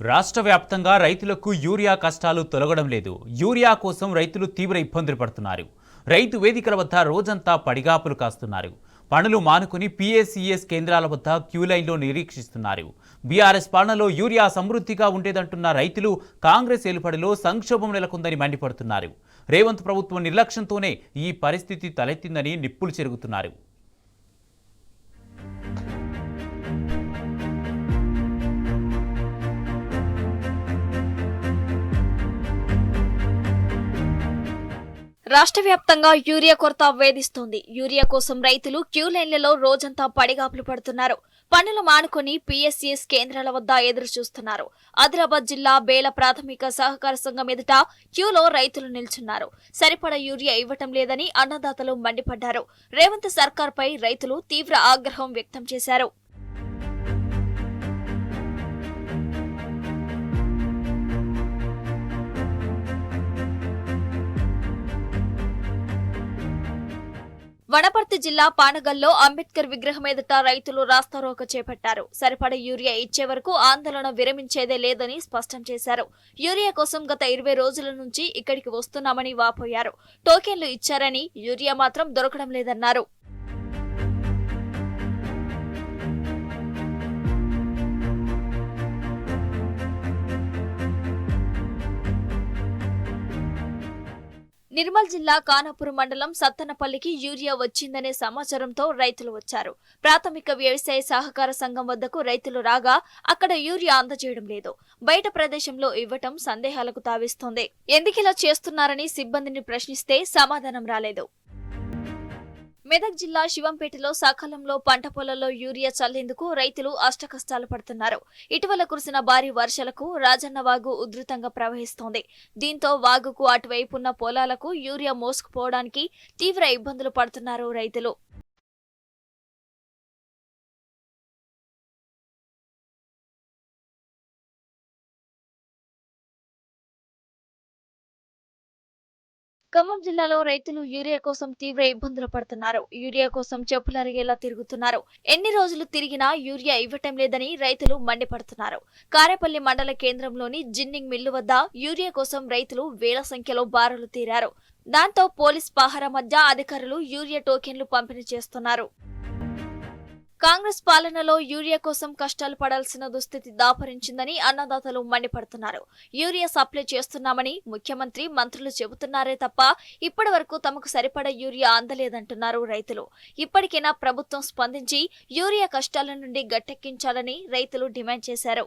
రాష్ట్ర వ్యాప్తంగా రైతులకు యూరియా కష్టాలు తొలగడం లేదు. యూరియా కోసం రైతులు తీవ్ర ఇబ్బందులు పడుతున్నారు. రైతు వేదికల వద్ద రోజంతా పడిగాపులు కాస్తున్నారు. పనులు మానుకుని పిఎస్సిఎస్ కేంద్రాల వద్ద క్యూలైన్లో నిరీక్షిస్తున్నారు. బీఆర్ఎస్ పాలనలో యూరియా సమృద్ధిగా ఉండేదంటున్న రైతులు కాంగ్రెస్ ఏలుబడిలో సంక్షోభం నెలకొందని మండిపడుతున్నారు. రేవంత్ ప్రభుత్వం నిర్లక్ష్యంతోనే ఈ పరిస్థితి తలెత్తిందని నిప్పులు చెరుగుతున్నారు. రాష్ట్ర వ్యాప్తంగా యూరియా కొరత వేధిస్తోంది. యూరియా కోసం రైతులు క్యూ లైన్లలో రోజంతా పడిగాపులు పడుతున్నారు. పనులు మానుకొని పిఎస్సిఎస్ కేంద్రాల వద్ద ఎదురు చూస్తున్నారు. ఆదిలాబాద్ జిల్లా బేల ప్రాథమిక సహకార సంఘం ఎదుట క్యూలో రైతులు నిల్చున్నారు. సరిపడా యూరియా ఇవ్వటం లేదని అన్నదాతలు మండిపడ్డారు. రేవంత్ సర్కార్పై రైతులు తీవ్ర ఆగ్రహం వ్యక్తం చేశారు. వనపర్తి జిల్లా పానగల్లో అంబేద్కర్ విగ్రహం ఎదుట రైతులు రాస్తారోకో చేపట్టారు. సరిపడ యూరియా ఇచ్చే వరకు ఆందోళన విరమించేదే లేదని స్పష్టం చేశారు. యూరియా కోసం గత 20 రోజుల నుంచి ఇక్కడికి వస్తున్నామని వాపోయారు. టోకెన్లు ఇచ్చారని యూరియా మాత్రం దొరకడం లేదన్నారు. నిర్మల్ జిల్లా కానాపురం మండలం సత్తనపల్లికి యూరియా వచ్చిందనే సమాచారంతో రైతులు వచ్చారు. ప్రాథమిక వ్యవసాయ సహకార సంఘం వద్దకు రైతులు రాగా అక్కడ యూరియా అందజేయడం లేదు. బయట ప్రదేశంలో ఇవ్వటం సందేహాలకు తావిస్తోంది. ఎందుకిలా చేస్తున్నారని సిబ్బందిని ప్రశ్నిస్తే సమాధానం రాలేదు. మెదక్ జిల్లా శివంపేటలో సకాలంలో పంట పొలాల్లో యూరియా చల్లేందుకు రైతులు అష్టకష్టాలు పడుతున్నారు. ఇటీవల కురిసిన భారీ వర్షాలకు రాజన్న వాగు ఉధృతంగా ప్రవహిస్తోంది. దీంతో వాగుకు అటువైపున్న పొలాలకు యూరియా మోసుకుపోవడానికి తీవ్ర ఇబ్బందులు పడుతున్నారు రైతులు. ఖమ్మం జిల్లాలో రైతులు యూరియా కోసం తీవ్ర ఇబ్బందులు పడుతున్నారు. యూరియా కోసం చెప్పులరిగేలా తిరుగుతున్నారు. ఎన్ని రోజులు తిరిగినా యూరియా ఇవ్వటం లేదని రైతులు మండిపడుతున్నారు. కారేపల్లి మండల కేంద్రంలోని జిన్నింగ్ మిల్లు వద్ద యూరియా కోసం రైతులు వేల సంఖ్యలో బారులు తీరారు. దాంతో పోలీస్ పహారా మధ్య అధికారులు యూరియా టోకెన్లు పంపిణీ చేస్తున్నారు. కాంగ్రెస్ పాలనలో యూరియా కోసం కష్టాలు పడాల్సిన దుస్థితి దాపరించిందని అన్నదాతలు మండిపడుతున్నారు. యూరియా సప్లై చేస్తున్నామని ముఖ్యమంత్రి, మంత్రులు చెబుతున్నారే తప్ప ఇప్పటి వరకు తమకు సరిపడా యూరియా అందలేదంటున్నారు రైతులు. ఇప్పటికైనా ప్రభుత్వం స్పందించి యూరియా కష్టాల నుండి గట్టెక్కించాలని రైతులు డిమాండ్ చేశారు.